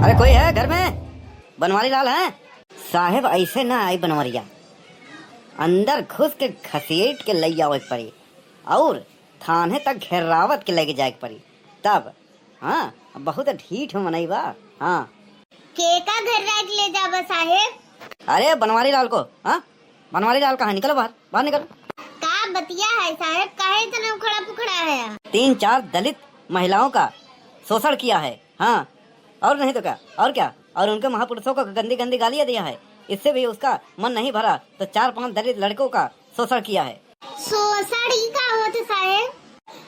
अरे कोई है घर में? बनवारी लाल है साहेब? ऐसे ना आई बनवरिया, अंदर घुस के घसीट के ले जाओ पड़ी और थाने तक घेरावत के लेके जाए पड़ी तब। हाँ बहुत ढीठ मनई बा। हाँ के का घर रात ले जाबा साहेब? अरे बनवारी लाल को। हाँ बनवारी लाल कहाँ? निकलो बाहर, बाहर निकलो। का बतिया है साहेब? काहे इतना उखड़ा पुखड़ा है? 3-4 दलित महिलाओं का शोषण किया है। हाँ और नहीं तो क्या, और क्या, और उनके महापुरुषों को गंदी गंदी गालियां दिया है। इससे भी उसका मन नहीं भरा तो 4-5 दलित लड़कों का शोषण किया है। शोषण ही का होते साहेब?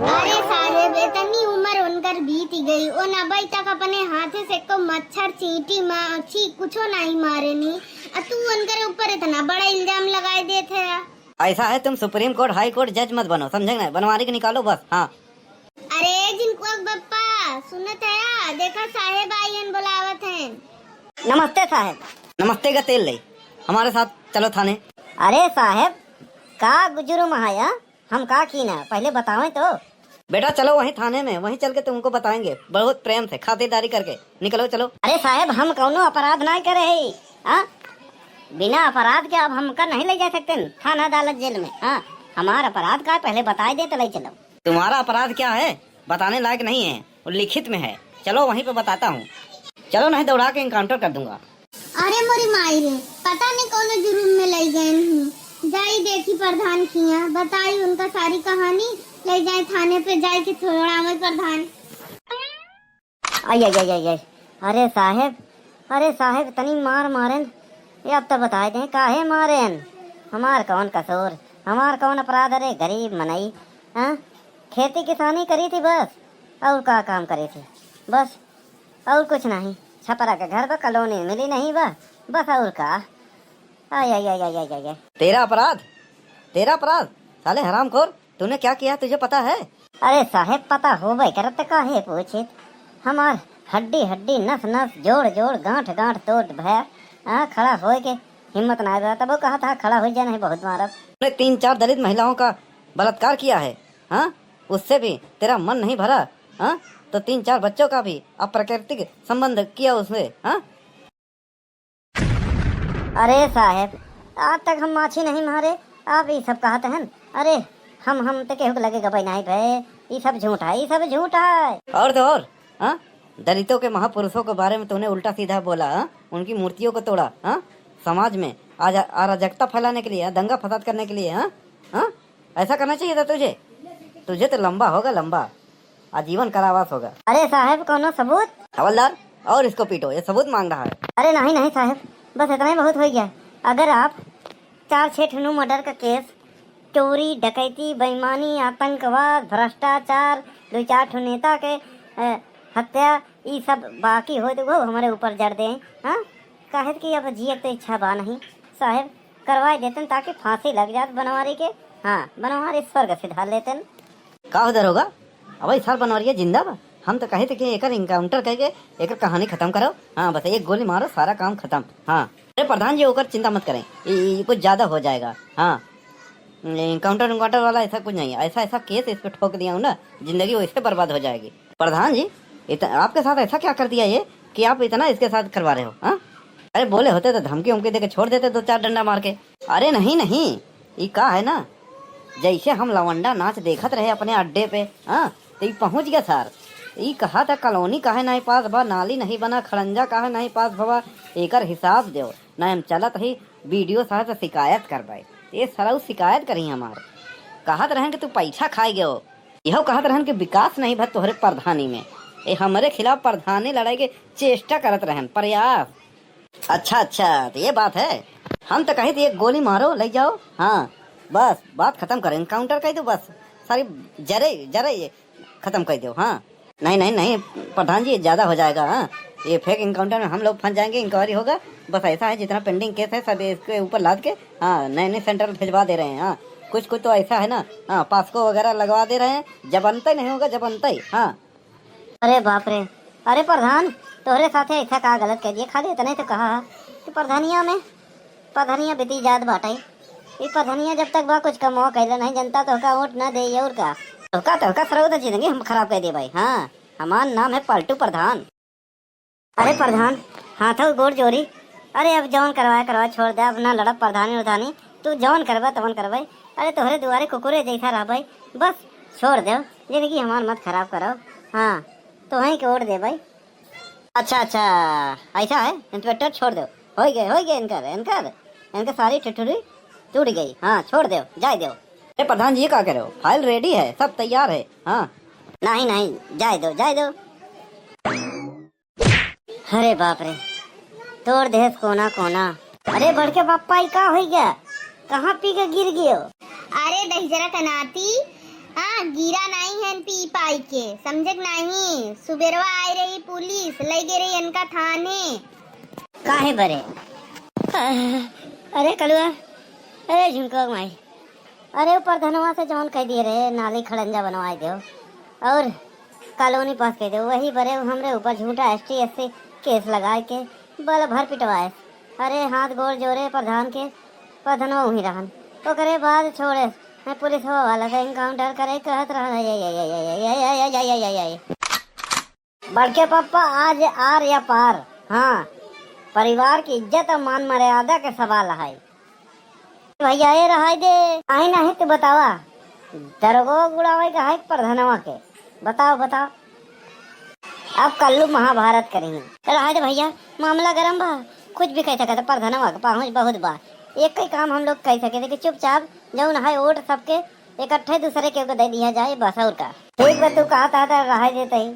अरे साहेब इतनी उम्र उनकर बीत गई, ओ नबई तक अपने हाथे से को मच्छर चींटी माछी कुछो नहीं मारे नी, तू उनकर ऊपर इतना बड़ा इल्जाम लगाए देते है। ऐसा है तुम सुप्रीम कोर्ट हाई कोर्ट जज मत बनो, समझे ना? बनवारी के निकालो बस। हाँ अरे जिनको बप्पा सुनत है, देखा साहेब आयन बुलावत हैं। नमस्ते साहब। नमस्ते का तेल ले, हमारे साथ चलो थाने। अरे साहब का गुजरू महाया, हम का की ना पहले बतावें तो। बेटा चलो वहीं थाने में, वहीं चल के तुमको बताएंगे बहुत प्रेम से खातिरदारी करके। निकलो चलो। अरे साहब हम कौनो अपराध नहीं करे है। हाँ बिना अपराध के अब हमका नहीं ले जा सकते थाना अदालत जेल में। हाँ हमारा अपराध का पहले बताए दे तो ले चलो। तुम्हारा अपराध क्या है बताने लायक नहीं है, वो लिखित में है। चलो वहीं पे बताता हूँ। चलो नहीं दौड़ा के इनकाउंटर कर दूंगा। अरे मोरी माई रे, पता नहीं कौन जुर्म में ले गए हूँ। जाई देखी प्रधान किया, बताई उनका सारी कहानी, ले जाए थाने पे जाए के थोड़ा में प्रधान। आई आई आई आई आई। अरे साहब तनी मार मारेन, ये अब तो बताए दें काहे मारेन? हमार कौन कसूर, हमार कौन अपराध? अरे गरीब मनई, हाँ खेती किसानी करी थी बस, और का काम करी थी बस, और कुछ नहीं। छपरा के घर पर कॉलोनी मिली नहीं बस और का। आई आई आई आई आई आई। तेरा अपराध साले हरामखोर, तूने क्या किया तुझे पता है? अरे साहेब पता हो भाई करत काहे पूछे? हमार हड्डी हड्डी नस नस जोड़ जोड़ गांठ गांठ तोड़ भया। हाँ खड़ा हो के हिम्मत ना आया, तब वो कहा था खड़ा हो जाना है बहुत मारब। तूने 3-4 दलित महिलाओं का बलात्कार किया है। हाँ उससे भी तेरा मन नहीं भरा। हाँ तो 3-4 बच्चों का भी अप्राकृतिक संबंध किया उसने। हाँ अरे साहेब आज तक हम माछी नहीं मारे, आप ये सब कहते हैं। अरे हम तो केहू लगेगा भाई नहीं भाई, ये सब झूठ है, ये सब झूठ है। और तो और हाँ दलितों के महापुरुषों के बारे में तूने उल्टा सीधा बोला। हाँ उनकी मूर्तियों को तोड़ा। हाँ समाज में आज अराजकता फैलाने के लिए, दंगा फसाद करने के लिए। हाँ हाँ ऐसा करना चाहिए था तुझे तो लंबा होगा, लंबा आजीवन कारावास होगा। अरे साहब कौनो सबूत? हवलदार और इसको पीटो, ये सबूत मांग रहा है। अरे नहीं साहब बस इतना ही बहुत हो गया। अगर आप 4-6 ठनू मर्डर का केस, चोरी डकैती बेईमानी आतंकवाद भ्रष्टाचार, 2-4 ठो नेता के हत्या ये सब बाकी हो तो वो हमारे ऊपर जड़ दे। हाँ काहे कि अब जिए तो इच्छा बा नहीं साहब, करवा देते ताकि फांसी लग जात बनवारी के। हाँ बनवारी स्वर्ग सिधा लेते। का उधर होगा अब सर बनवारिया जिंदा बा। हम तो कहे थे कि एक इनकाउंटर करके एक कहानी खत्म करो। हाँ बस एक गोली मारो सारा काम खत्म। हाँ अरे प्रधान जी होकर चिंता मत करें, ये कुछ ज्यादा हो जाएगा। हाँ इनकाउंटर वाला ऐसा कुछ नहीं है। ऐसा केस इस पे ठोक दिया हूँ ना, जिंदगी वैसे बर्बाद हो जाएगी। प्रधान जी आपके साथ ऐसा क्या कर दिया ये कि आप इतना इसके साथ करवा रहे हो? हाँ अरे बोले होते तो धमकी उमकी देके छोड़ देते, 2-4 डंडा मार के। अरे नहीं ये का है ना, जैसे हम लवंडा नाच देखत रहे अपने अड्डे पे। हाँ तो ये पहुंच गया सर। ये कहा था कॉलोनी काहे नहीं पास बा, नाली नहीं बना, खड़ंजा काहे नहीं पास भवा, एकर हिसाब दो ना। हम चलत ही बीडीओ साहब से शिकायत करवाए, ये सारा शिकायत करी हमार। कहत रहन कि तू पैसा खाए गए हो, यह कहत रहन कि विकास नहीं भा तोहरे प्रधानी में। ये हमारे खिलाफ प्रधानी लड़ाई के चेष्टा करत रहन, प्रयास। अच्छा तो ये बात है। हम तो कहे थे एक गोली मारो ले जाओ। हाँ बस बात खत्म करें, इनकाउंटर कह दो बस, सारी जरे खत्म कर दो। हाँ नहीं प्रधान जी ज्यादा हो जाएगा। हाँ ये फेक इनकाउंटर में हम लोग फंस जाएंगे, इंक्वायरी होगा। बस ऐसा है जितना पेंडिंग केस है सब इसके ऊपर लाद के हाँ नए सेंटर भिजवा दे रहे हैं। हाँ कुछ तो ऐसा है ना, हाँ पास्को वगैरह लगवा दे रहे हैं, जबनता ही नहीं होगा, जबनता ही। हाँ अरे बाप रे, अरे प्रधान तोहरे साथे ऐसा का गलत कह दिया? खाली इतना ही तो कहा कि प्रधानिया बीती जात बाटे। ये प्रधानिया जब तक बा कुछ कमाओ कहला नहीं, जनता तो का वोट ना दे और का तो का सरऊ तो जिंदगी हम खराब कर दिए भाई। हाँ हमारा नाम है पलटू प्रधान। अरे प्रधान, हाथों गोड़ जोड़ी। अरे अब जौन करवा छोड़ दे, अब ना लड़ब प्रधानी उधानी। तू जौन करवा तवन करवाई। अरे तोहरे दुआरे कुकुरे जैसा रह भाई, बस छोड़ दे, जिंदगी हमार मत खराब करो। हाँ तो वहीं के ओढ़ दे भाई। अच्छा अच्छा ऐसा है, इंस्पेक्टर छोड़ दो। हो गए इनकर सारी ठिठुरी टूट गई। हाँ छोड़ दो, जाए दो। अरे प्रधान जी क्या करो, फाइल रेडी है, सब तैयार है। हाँ नहीं जाए दो। अरे बाप रे, तोड़ दे कोना। अरे बड़के पापा ही का हो गया, कहाँ पी के गिर गयो? अरे दहिजरा कनाती, हाँ गिरा नहीं है पी पाई के, समझे नहीं? सुबेरवा आई रही पुलिस, ले गे रही इनका थाने। काहे बरे? अरे कलुआ, अरे झुमको माई, अरे ऊपर धनवा से जौन कह दिए रे, नाली खड़ंजा बनवाए दो और कॉलोनी पास कह दो, वही बरे हमरे ऊपर झूठा ST SC केस लगाए के बल भर पिटवाए। अरे हाथ गोड़ जोड़े प्रधान के, प्रधानवा वहीं रहन तो करे बाद छोड़े पुलिस वाला से इनकाउंटर करे कहत रहा। बड़के पापा आज आर या पार। हाँ परिवार की इज्जत और मान मर्यादा के सवाल है भैया, ये रहा दे आई नहीं तो बतावा, दरगो गुड़ावे का है प्रधानवा के, बताओ। अब कल्लू महाभारत करेंगे रहा दे भैया, मामला गरम बा, कुछ भी कह सकते प्रधानवा का पहुँच बहुत बा। एक ही काम हम लोग कह सके थे कि चुपचाप जौन है वोट सबके इकट्ठे दूसरे के दे दिया जाए, बस और का। ठीक बा, तू कहा था रहा देते ही।